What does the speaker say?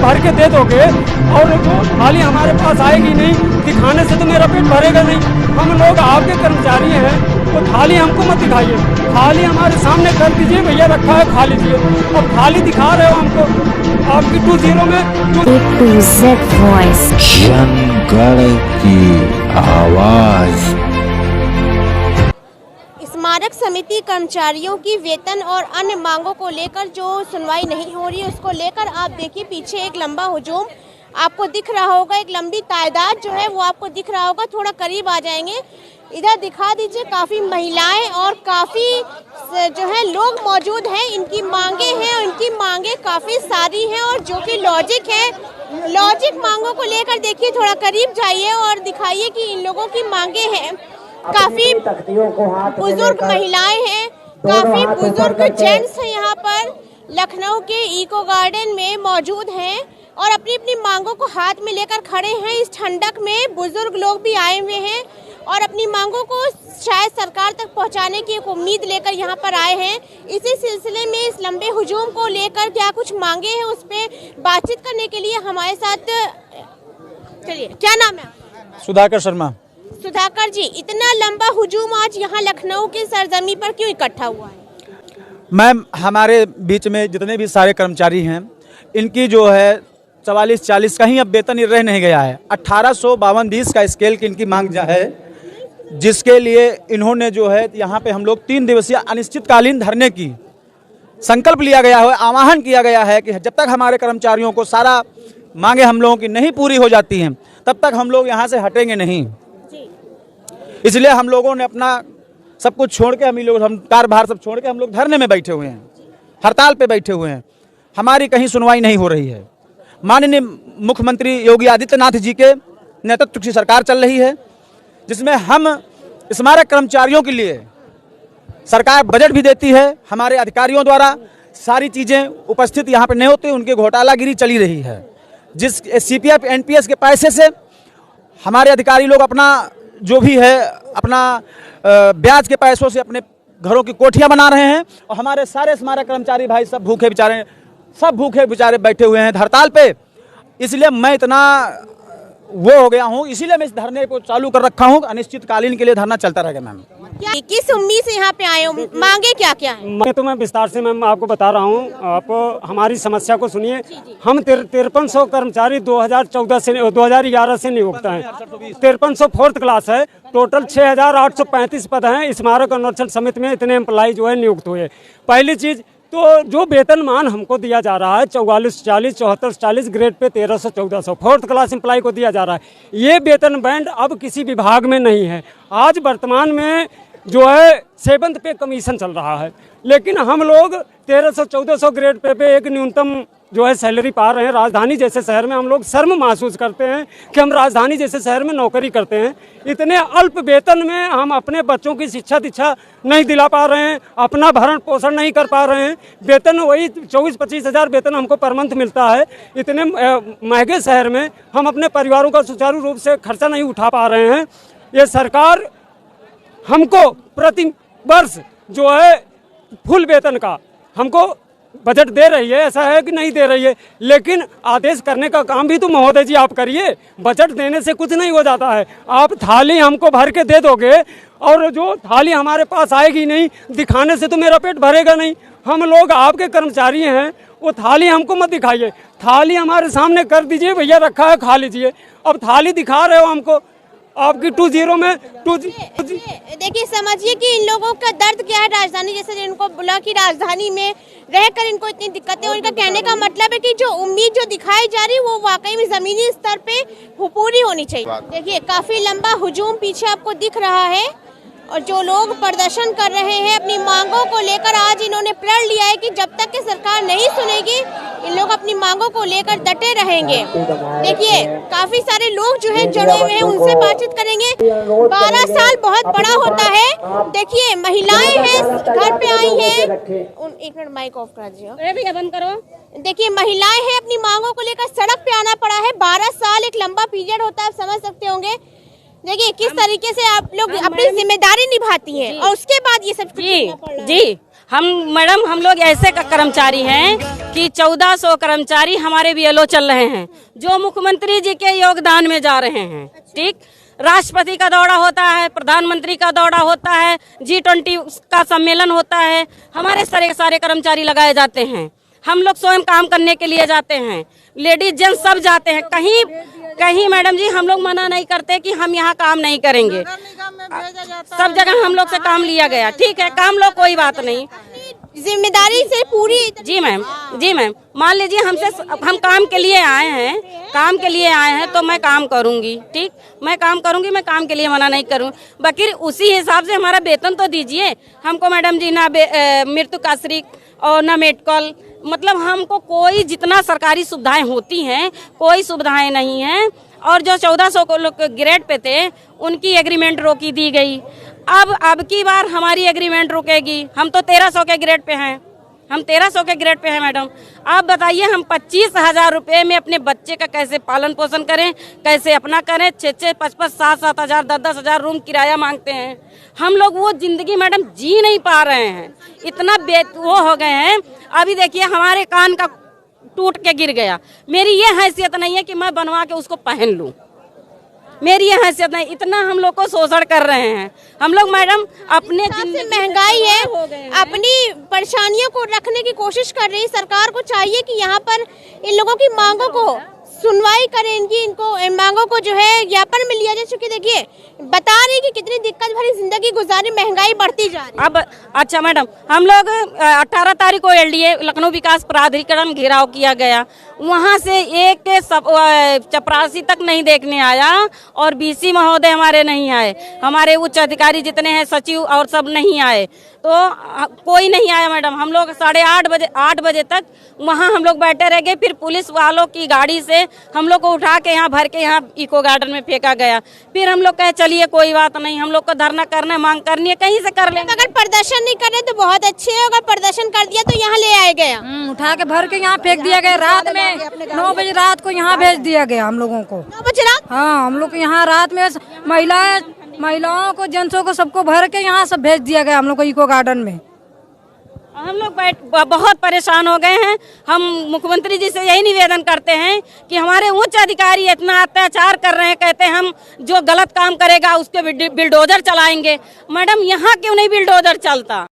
भर के दे दोगे और जो थाली हमारे पास आएगी नहीं, दिखाने से तो मेरा पेट भरेगा नहीं। हम लोग आपके कर्मचारी हैं, तो थाली हमको मत दिखाइए, थाली हमारे सामने कर दीजिए, भैया रखा है खा लीजिए। अब थाली दिखा रहे हो हमको, आपकी 20 में जनगण की आवाज। स्मारक समिति कर्मचारियों की वेतन और अन्य मांगों को लेकर जो सुनवाई नहीं हो रही है, उसको लेकर आप देखिए पीछे एक लंबा हुजूम आपको दिख रहा होगा, एक लंबी तादाद जो है वो आपको दिख रहा होगा। थोड़ा करीब आ जाएंगे, इधर दिखा दीजिए। काफ़ी महिलाएं और काफ़ी जो है लोग मौजूद हैं, इनकी मांगे हैं और इनकी मांगे काफ़ी सारी हैं और जो कि लॉजिक है, लॉजिक मांगों को लेकर देखिए, थोड़ा करीब जाइए और दिखाइए कि इन लोगों की मांगे हैं। काफी बुजुर्ग महिलाएं हैं, काफी बुजुर्ग जेंट्स हैं, यहाँ पर लखनऊ के इको गार्डन में मौजूद हैं और अपनी अपनी मांगों को हाथ में लेकर खड़े हैं। इस ठंडक में बुजुर्ग लोग भी आए हुए हैं और अपनी मांगों को शायद सरकार तक पहुंचाने की एक उम्मीद लेकर यहाँ पर आए हैं। इसी सिलसिले में इस लंबे हुजूम को लेकर क्या कुछ मांगे हैं उस पर बातचीत करने के लिए हमारे साथ, चलिए, क्या नाम है? सुधाकर शर्मा। सुधाकर जी, इतना लंबा हुजूम आज यहाँ लखनऊ की सरजमी पर क्यों इकट्ठा हुआ है? मैम, हमारे बीच में जितने भी सारे कर्मचारी हैं, इनकी जो है 44-40 कहीं अब वेतन रह नहीं गया है। 1852-20 का स्केल की इनकी मांग है, जिसके लिए इन्होंने जो है यहाँ पे हम लोग 3 दिवसीय अनिश्चितकालीन धरने की संकल्प लिया गया है, आह्वान किया गया है कि जब तक हमारे कर्मचारियों को सारा मांगे हम लोगों की नहीं पूरी हो जाती हैं, तब तक हम लोग यहाँ से हटेंगे नहीं। इसलिए हम लोगों ने अपना सब कुछ छोड़ के, हम कार्यभार सब छोड़ के हम लोग धरने में बैठे हुए हैं, हड़ताल पे बैठे हुए हैं। हमारी कहीं सुनवाई नहीं हो रही है। माननीय मुख्यमंत्री योगी आदित्यनाथ जी के नेतृत्व की सरकार चल रही है, जिसमें हम स्मारक कर्मचारियों के लिए सरकार बजट भी देती है। हमारे अधिकारियों द्वारा सारी चीज़ें उपस्थित यहाँ पर नहीं होती, उनकी घोटालागिरी चली रही है। जिस CPF NPS के पैसे से हमारे अधिकारी लोग अपना जो भी है अपना ब्याज के पैसों से अपने घरों की कोठियां बना रहे हैं और हमारे सारे स्मारक कर्मचारी भाई सब भूखे बेचारे बैठे हुए हैं हड़ताल पे। इसलिए मैं इतना वो हो गया हूँ, इसीलिए मैं इस धरने को चालू कर रखा हूँ। अनिश्चितकालीन के लिए धरना चलता रहेगा। मैम, किस उम्मीद से यहाँ पे आए हो? मांगे क्या क्या है? तो मैं विस्तार से मैम आपको बता रहा हूँ, आप हमारी समस्या को सुनिए। हम 5300 कर्मचारी 2011 से नियुक्त हैं। 5300 4th क्लास है, टोटल 6835 पद हैं। स्मारक अनुरक्षण समिति में इतने एम्प्लाई जो है नियुक्त हुए। पहली चीज तो जो वेतनमान हमको दिया जा रहा है 44-40, 74-40, grade pay 1300-1400 4th class employee को दिया जा रहा है। ये वेतन बैंड अब किसी विभाग में नहीं है। आज वर्तमान में जो है 7th पे कमीशन चल रहा है, लेकिन हम लोग 1300-1400 ग्रेड पे एक न्यूनतम जो है सैलरी पा रहे हैं। राजधानी जैसे शहर में हम लोग शर्म महसूस करते हैं कि हम राजधानी जैसे शहर में नौकरी करते हैं। इतने अल्प वेतन में हम अपने बच्चों की शिक्षा दीक्षा नहीं दिला पा रहे हैं, अपना भरण पोषण नहीं कर पा रहे हैं। वेतन वही 24-25 हज़ार वेतन हमको पर मंथ मिलता है। इतने महंगे शहर में हम अपने परिवारों का सुचारू रूप से खर्चा नहीं उठा पा रहे हैं। ये सरकार हमको प्रति वर्ष जो है फुल वेतन का हमको बजट दे रही है, ऐसा है कि नहीं दे रही है, लेकिन आदेश करने का काम भी तो महोदय जी आप करिए। बजट देने से कुछ नहीं हो जाता है। आप थाली हमको भर के दे दोगे और जो थाली हमारे पास आएगी नहीं, दिखाने से तो मेरा पेट भरेगा नहीं। हम लोग आपके कर्मचारी हैं, वो थाली हमको मत दिखाइए, थाली हमारे सामने कर दीजिए, भैया रखा है खा लीजिए। अब थाली दिखा रहे हो हमको, आपकी 20 में देखिए, समझिए कि इन लोगों का दर्द क्या है। राजधानी जैसे जिनको बोला कि राजधानी में रहकर इनको इतनी दिक्कतें, उनका कहने का मतलब है कि जो उम्मीद जो दिखाई जा रही है वो वाकई में जमीनी स्तर पे पूरी होनी चाहिए। देखिए, काफी लंबा हुजूम पीछे आपको दिख रहा है और जो लोग प्रदर्शन कर रहे हैं अपनी मांगों को लेकर, आज इन्होंने प्रण लिया है कि जब तक कि सरकार नहीं सुनेगी इन लोग अपनी मांगों को लेकर डटे रहेंगे। देखिए, काफी सारे लोग जो है जुड़े हुए हैं, उनसे बातचीत करेंगे। 12 साल बहुत बड़ा होता है। देखिए, महिलाएं हैं, घर पे आई हैं। एक मिनट माइक ऑफ कर दीजिए, भैया बंद करो। देखिए, महिलाएं हैं, अपनी मांगों को लेकर सड़क पे आना पड़ा है। 12 साल एक लंबा पीरियड होता है, आप समझ सकते होंगे। देखिए किस तरीके से आप लोग अपनी जिम्मेदारी निभाती हैं और उसके बाद ये सब जी मैडम हम लोग ऐसे कर्मचारी हैं कि 1400 कर्मचारी हमारे बीएलओ चल रहे हैं जो मुख्यमंत्री जी के योगदान में जा रहे हैं। ठीक, राष्ट्रपति का दौरा होता है, प्रधानमंत्री का दौरा होता है, G20 का सम्मेलन होता है, हमारे सारे कर्मचारी लगाए जाते हैं। हम लोग स्वयं काम करने के लिए जाते हैं, लेडीज जेंट्स सब जाते हैं। कहीं मैडम जी हम लोग मना नहीं करते कि हम यहाँ काम नहीं करेंगे, सब जगह हम लोग से काम लिया गया। ठीक है, काम लो, कोई बात नहीं, जिम्मेदारी से पूरी। जी मैम, जी मैम, मान लीजिए हम काम के लिए आए हैं तो मैं काम करूंगी। ठीक, मैं काम करूंगी, मैं काम के लिए मना नहीं करूँ, बाकी उसी हिसाब से हमारा वेतन तो दीजिए हमको मैडम जी। ना मृत्युकाश्री और ना मेडिकल, मतलब हमको कोई जितना सरकारी सुविधाएं होती हैं कोई सुविधाएं नहीं हैं। और जो 1400 को लोग ग्रेड पे थे उनकी एग्रीमेंट रोकी दी गई। अब की बार हमारी एग्रीमेंट रुकेगी। हम तो 1300 के ग्रेड पे हैं, हम 1300 के ग्रेड पे हैं मैडम। आप बताइए हम 25,000 रुपये में अपने बच्चे का कैसे पालन पोषण करें, कैसे अपना करें। 6-6, 5-5, 7-7 हज़ार, 10-10 हज़ार रूम किराया मांगते हैं। हम लोग वो जिंदगी मैडम जी नहीं पा रहे हैं, इतना वो हो गए हैं। अभी देखिए हमारे कान का टूट के गिर गया, मेरी ये हैसियत नहीं है कि मैं बनवा के उसको पहन लूं, मेरी ये हैसियत नहीं। इतना हम लोग को शोषण कर रहे हैं हम लोग मैडम। अपने जितनी महंगाई है, अपनी परेशानियों को रखने की कोशिश कर रही सरकार को चाहिए कि यहाँ पर इन लोगों की मांगों को सुनवाई करें, इनको इन मांगों को जो है ज्ञापन में लिया जाए। चूँकि देखिए बता रही कि कितनी दिक्कत भरी जिंदगी गुजारी, महंगाई बढ़ती जा रही है। अब अच्छा मैडम, हम लोग 18 तारीख को LDA लखनऊ विकास प्राधिकरण घेराव किया गया, वहाँ से एक चपरासी तक नहीं देखने आया और BC महोदय हमारे नहीं आए, हमारे उच्च अधिकारी जितने हैं सचिव और सब नहीं आए, तो कोई नहीं आया मैडम। हम लोग 8:30 बजे तक वहाँ हम लोग बैठे रह गए। फिर पुलिस वालों की गाड़ी से हम लोग को उठा के यहाँ भर के यहाँ इको गार्डन में फेंका गया। फिर हम लोग कहे चलिए कोई बात नहीं, हम लोग को धरना करना है, मांग करनी है, कहीं से कर लेंगे। अगर प्रदर्शन नहीं कर रहे तो बहुत अच्छे है, अगर प्रदर्शन कर दिया तो यहाँ ले आया गया, उठा के भर के यहाँ फेंक दिया गया। रात में 9 बजे रात को यहाँ भेज दिया गया हम लोगों को। 9 बजे रात? हाँ, हम लोग यहाँ रात में महिलाओं को, जेंट्सों को, सबको भर के यहाँ सब भेज दिया गया हम लोग को इको गार्डन में। हम लोग बहुत परेशान हो गए हैं। हम मुख्यमंत्री जी से यही निवेदन करते हैं कि हमारे उच्च अधिकारी इतना अत्याचार कर रहे हैं, कहते हैं हम जो गलत काम करेगा उसके बिल्डोजर चलाएंगे। मैडम यहाँ क्यों नहीं बिल्डोजर चलता?